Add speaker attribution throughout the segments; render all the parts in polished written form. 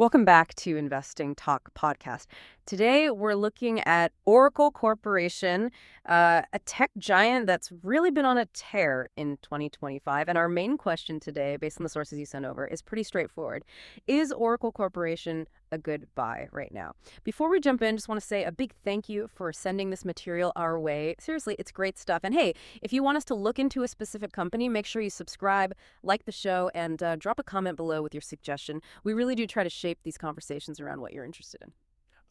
Speaker 1: Welcome back to Investing Talk podcast. Today, we're looking at Oracle Corporation, a tech giant that's really been on a tear in 2025. And our main question today, based on the sources you sent over, is pretty straightforward. Is Oracle Corporation a good buy right now? Before we jump in, just want to say a big thank you for sending this material our way. Seriously, it's great stuff. And hey, if you want us to look into a specific company, make sure you subscribe, like the show, and drop a comment below with your suggestion. We really do try to shape these conversations around what you're interested in.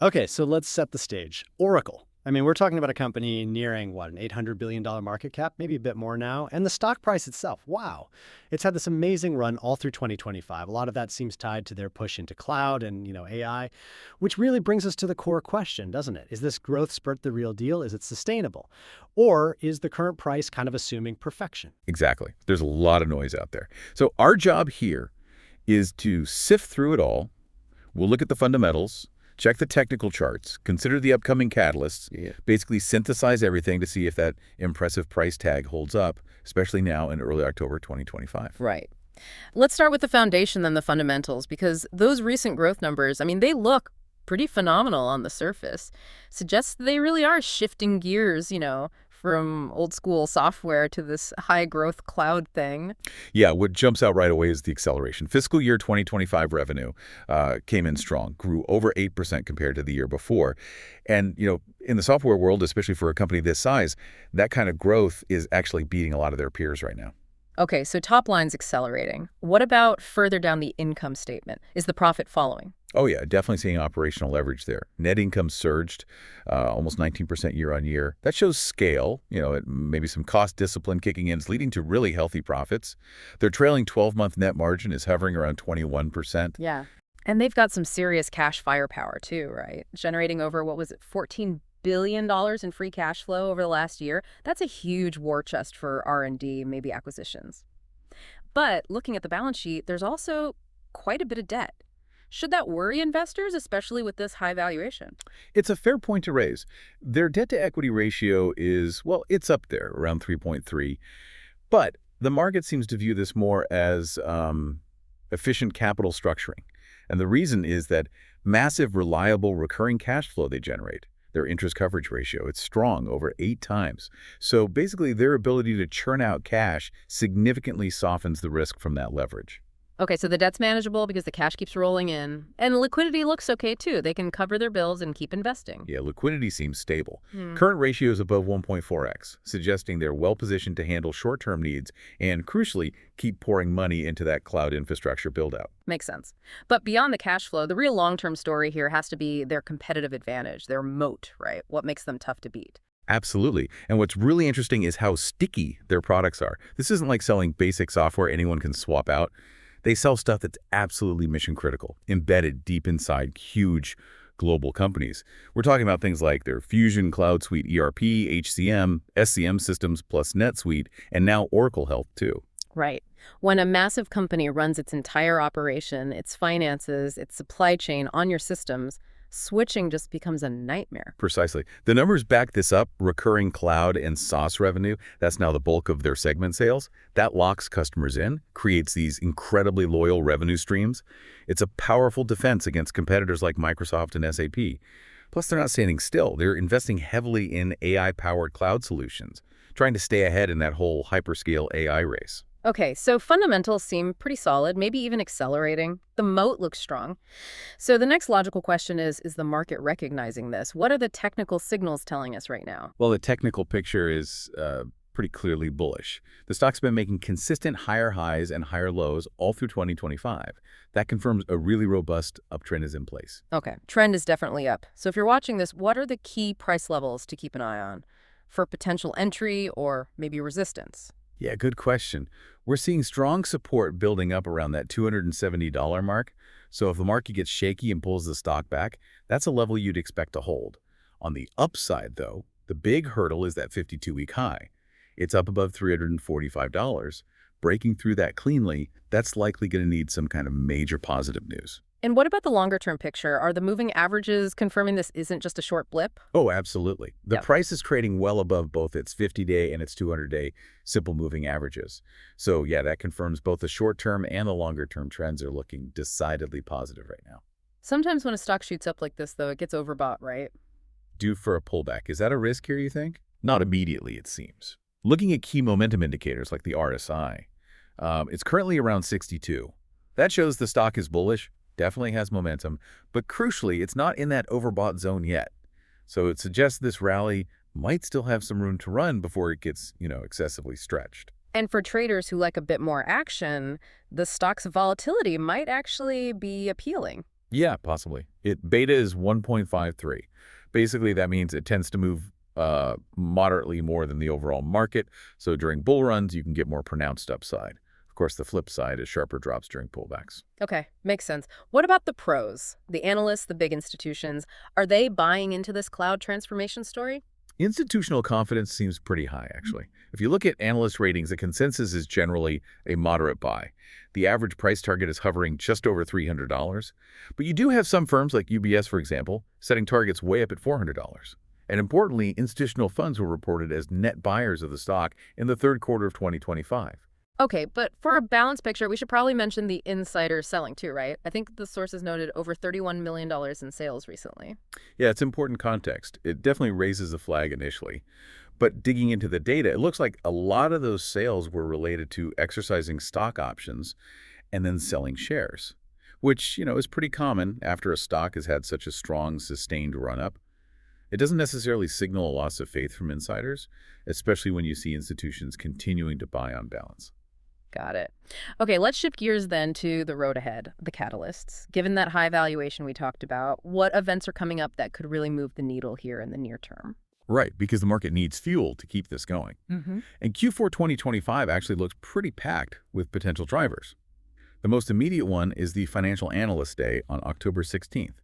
Speaker 2: Okay, so let's set the stage. Oracle. I mean, we're talking about a company nearing, an $800 billion market cap, maybe a bit more now. And the stock price itself, wow. It's had this amazing run all through 2025. A lot of that seems tied to their push into cloud and, AI, which really brings us to the core question, doesn't it? Is this growth spurt the real deal? Is it sustainable? Or is the current price kind of assuming perfection?
Speaker 3: Exactly. There's a lot of noise out there. So our job here is to sift through it all. We'll look at the fundamentals, check the technical charts, consider the upcoming catalysts, basically synthesize everything to see if that impressive price tag holds up, especially now in early October 2025.
Speaker 1: Right. Let's start with the foundation, then the fundamentals, because those recent growth numbers, they look pretty phenomenal on the surface. Suggests they really are shifting gears, from old school software to this high growth cloud thing.
Speaker 3: Yeah, what jumps out right away is the acceleration. Fiscal year 2025 revenue came in strong, grew over 8% compared to the year before. And, in the software world, especially for a company this size, that kind of growth is actually beating a lot of their peers right now.
Speaker 1: Okay, so top line's accelerating. What about further down the income statement? Is the profit following?
Speaker 3: Oh, yeah, definitely seeing operational leverage there. Net income surged almost 19% year on year. That shows scale, maybe some cost discipline kicking in, is leading to really healthy profits. Their trailing 12-month net margin is hovering around 21%.
Speaker 1: Yeah. And they've got some serious cash firepower too, right? Generating over, $14 billion in free cash flow over the last year. That's a huge war chest for R&D, maybe acquisitions. But looking at the balance sheet, there's also quite a bit of debt. Should that worry investors, especially with this high valuation?
Speaker 3: It's a fair point to raise. Their debt-to-equity ratio is, it's up there, around 3.3. But the market seems to view this more as efficient capital structuring. And the reason is that massive, reliable, recurring cash flow they generate. Their interest coverage ratio, it's strong, over 8 times. So basically, their ability to churn out cash significantly softens the risk from that leverage.
Speaker 1: Okay, so the debt's manageable because the cash keeps rolling in. And liquidity looks okay, too. They can cover their bills and keep investing.
Speaker 3: Yeah, liquidity seems stable. Current ratio is above 1.4x, suggesting they're well-positioned to handle short-term needs and, crucially, keep pouring money into that cloud infrastructure build-out.
Speaker 1: Makes sense. But beyond the cash flow, the real long-term story here has to be their competitive advantage, their moat, right? What makes them tough to beat.
Speaker 3: Absolutely. And what's really interesting is how sticky their products are. This isn't like selling basic software anyone can swap out. They sell stuff that's absolutely mission critical, embedded deep inside huge global companies. We're talking about things like their Fusion Cloud Suite ERP, HCM, SCM systems, plus NetSuite, and now Oracle Health too.
Speaker 1: Right. When a massive company runs its entire operation, its finances, its supply chain on your systems, switching just becomes a nightmare.
Speaker 3: Precisely. The numbers back this up. Recurring cloud and SaaS revenue, that's now the bulk of their segment sales. That locks customers in, creates these incredibly loyal revenue streams. It's a powerful defense against competitors like Microsoft and SAP. Plus, they're not standing still. They're investing heavily in AI-powered cloud solutions, trying to stay ahead in that whole hyperscale AI race.
Speaker 1: Okay, so fundamentals seem pretty solid, maybe even accelerating. The moat looks strong. So the next logical question is the market recognizing this? What are the technical signals telling us right now?
Speaker 3: Well, the technical picture is pretty clearly bullish. The stock's been making consistent higher highs and higher lows all through 2025. That confirms a really robust uptrend is in place.
Speaker 1: Okay, trend is definitely up. So if you're watching this, what are the key price levels to keep an eye on for potential entry or maybe resistance?
Speaker 3: Yeah, good question. We're seeing strong support building up around that $270 mark. So if the market gets shaky and pulls the stock back, that's a level you'd expect to hold. On the upside, though, the big hurdle is that 52-week high. It's up above $345. Breaking through that cleanly, that's likely going to need some kind of major positive news.
Speaker 1: And what about the longer-term picture? Are the moving averages confirming this isn't just a short blip?
Speaker 3: Oh, absolutely. The price is trading well above both its 50-day and its 200-day simple moving averages. So, yeah, that confirms both the short-term and the longer-term trends are looking decidedly positive right now.
Speaker 1: Sometimes when a stock shoots up like this, though, it gets overbought, right?
Speaker 3: Due for a pullback. Is that a risk here, you think? Not immediately, it seems. Looking at key momentum indicators like the RSI, it's currently around 62. That shows the stock is bullish, definitely has momentum, but crucially, it's not in that overbought zone yet. So it suggests this rally might still have some room to run before it gets, excessively stretched.
Speaker 1: And for traders who like a bit more action, the stock's volatility might actually be appealing.
Speaker 3: Yeah, possibly. Beta is 1.53. Basically, that means it tends to move moderately more than the overall market. So during bull runs, you can get more pronounced upside. Of course, the flip side is sharper drops during pullbacks.
Speaker 1: Okay, makes sense. What about the pros? The analysts, the big institutions, are they buying into this cloud transformation story?
Speaker 3: Institutional confidence seems pretty high, actually. If you look at analyst ratings, the consensus is generally a moderate buy. The average price target is hovering just over $300. But you do have some firms like UBS, for example, setting targets way up at $400. And importantly, institutional funds were reported as net buyers of the stock in the third quarter of 2025.
Speaker 1: Okay, but for a balanced picture, we should probably mention the insider selling too, right? I think the sources noted over $31 million in sales recently.
Speaker 3: Yeah, it's important context. It definitely raises the flag initially. But digging into the data, it looks like a lot of those sales were related to exercising stock options and then selling shares, which, is pretty common after a stock has had such a strong, sustained run-up. It doesn't necessarily signal a loss of faith from insiders, especially when you see institutions continuing to buy on balance.
Speaker 1: Got it. Okay, let's shift gears then to the road ahead, the catalysts. Given that high valuation we talked about, what events are coming up that could really move the needle here in the near term?
Speaker 3: Right, because the market needs fuel to keep this going. And Q4 2025 actually looks pretty packed with potential drivers. The most immediate one is the Financial Analyst Day on October 16th.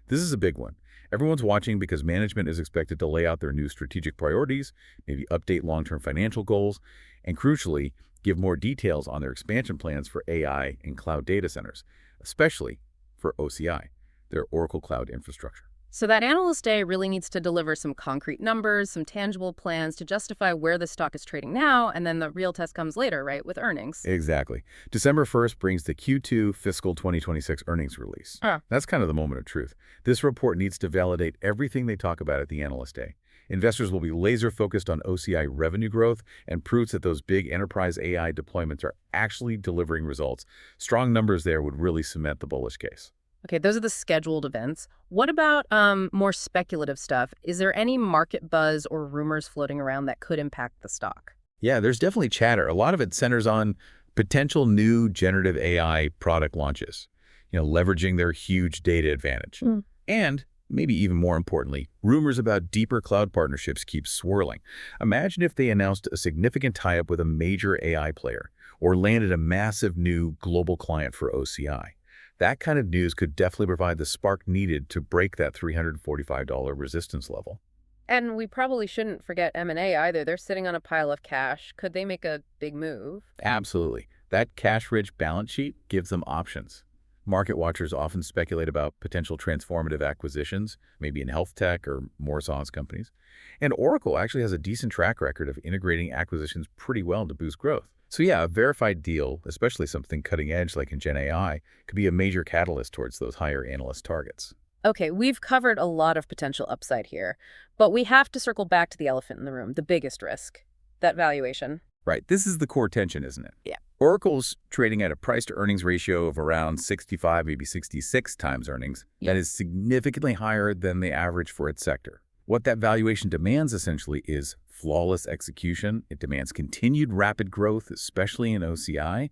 Speaker 3: This is a big one. Everyone's watching because management is expected to lay out their new strategic priorities, maybe update long-term financial goals, and crucially, give more details on their expansion plans for AI and cloud data centers, especially for OCI, their Oracle Cloud Infrastructure.
Speaker 1: So that Analyst Day really needs to deliver some concrete numbers, some tangible plans to justify where the stock is trading now, and then the real test comes later, right, with earnings.
Speaker 3: Exactly. December 1st brings the Q2 fiscal 2026 earnings release. That's kind of the moment of truth. This report needs to validate everything they talk about at the Analyst Day. Investors will be laser-focused on OCI revenue growth and proofs that those big enterprise AI deployments are actually delivering results. Strong numbers there would really cement the bullish case.
Speaker 1: Okay, those are the scheduled events. What about more speculative stuff? Is there any market buzz or rumors floating around that could impact the stock?
Speaker 3: Yeah, there's definitely chatter. A lot of it centers on potential new generative AI product launches, leveraging their huge data advantage. And maybe even more importantly, rumors about deeper cloud partnerships keep swirling. Imagine if they announced a significant tie-up with a major AI player or landed a massive new global client for OCI. That kind of news could definitely provide the spark needed to break that $345 resistance level.
Speaker 1: And we probably shouldn't forget M&A either. They're sitting on a pile of cash. Could they make a big move?
Speaker 3: Absolutely. That cash-rich balance sheet gives them options. Market watchers often speculate about potential transformative acquisitions, maybe in health tech or more SaaS companies. And Oracle actually has a decent track record of integrating acquisitions pretty well to boost growth. So yeah, a verified deal, especially something cutting edge like in Gen AI, could be a major catalyst towards those higher analyst targets.
Speaker 1: Okay, we've covered a lot of potential upside here, but we have to circle back to the elephant in the room, the biggest risk, that valuation.
Speaker 3: Right, this is the core tension, isn't it?
Speaker 1: Yeah.
Speaker 3: Oracle's trading at a price-to-earnings ratio of around 65, maybe 66 times earnings. That is significantly higher than the average for its sector. What that valuation demands, essentially, is flawless execution. It demands continued rapid growth, especially in OCI,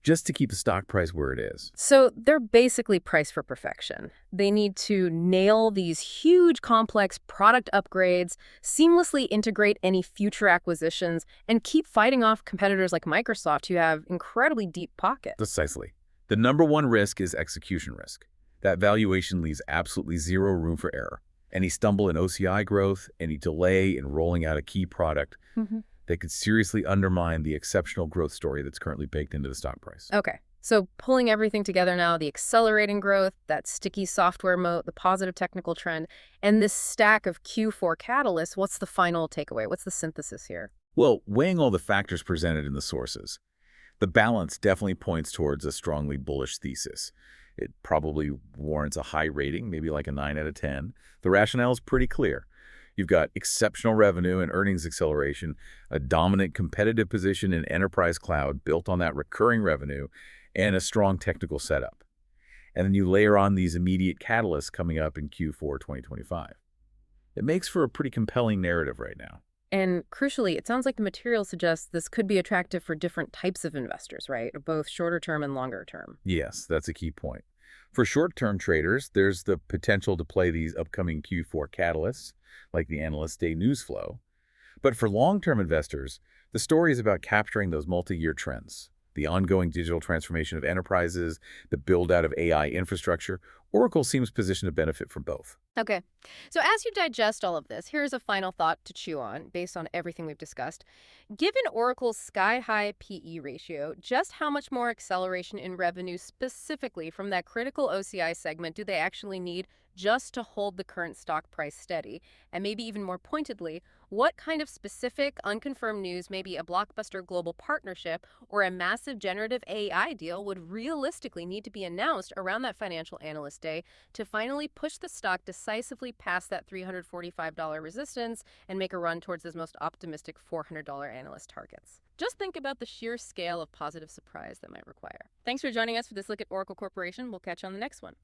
Speaker 3: just to keep the stock price where it is.
Speaker 1: So they're basically priced for perfection. They need to nail these huge, complex product upgrades, seamlessly integrate any future acquisitions, and keep fighting off competitors like Microsoft who have incredibly deep pockets.
Speaker 3: Precisely. The number one risk is execution risk. That valuation leaves absolutely zero room for error. Any stumble in OCI growth, any delay in rolling out a key product, that could seriously undermine the exceptional growth story that's currently baked into the stock price.
Speaker 1: Okay, so pulling everything together now, the accelerating growth, that sticky software moat, the positive technical trend, and this stack of Q4 catalysts, what's the final takeaway? What's the synthesis here?
Speaker 3: Well, weighing all the factors presented in the sources, the balance definitely points towards a strongly bullish thesis. It probably warrants a high rating, maybe like a 9 out of 10. The rationale is pretty clear. You've got exceptional revenue and earnings acceleration, a dominant competitive position in enterprise cloud built on that recurring revenue, and a strong technical setup. And then you layer on these immediate catalysts coming up in Q4 2025. It makes for a pretty compelling narrative right now.
Speaker 1: And crucially, it sounds like the material suggests this could be attractive for different types of investors, right? Both shorter term and longer term.
Speaker 3: Yes, that's a key point. For short-term traders, there's the potential to play these upcoming Q4 catalysts, like the Analyst Day news flow. But for long-term investors, the story is about capturing those multi-year trends. The ongoing digital transformation of enterprises, the build-out of AI infrastructure. Oracle seems positioned to benefit from both.
Speaker 1: Okay. So as you digest all of this, here's a final thought to chew on based on everything we've discussed. Given Oracle's sky-high PE ratio, just how much more acceleration in revenue specifically from that critical OCI segment do they actually need just to hold the current stock price steady? And maybe even more pointedly, what kind of specific, unconfirmed news, maybe a blockbuster global partnership or a massive generative AI deal, would realistically need to be announced around that financial analyst day to finally push the stock decisively past that $345 resistance and make a run towards those most optimistic $400 analyst targets? Just think about the sheer scale of positive surprise that might require. Thanks for joining us for this look at Oracle Corporation. We'll catch you on the next one.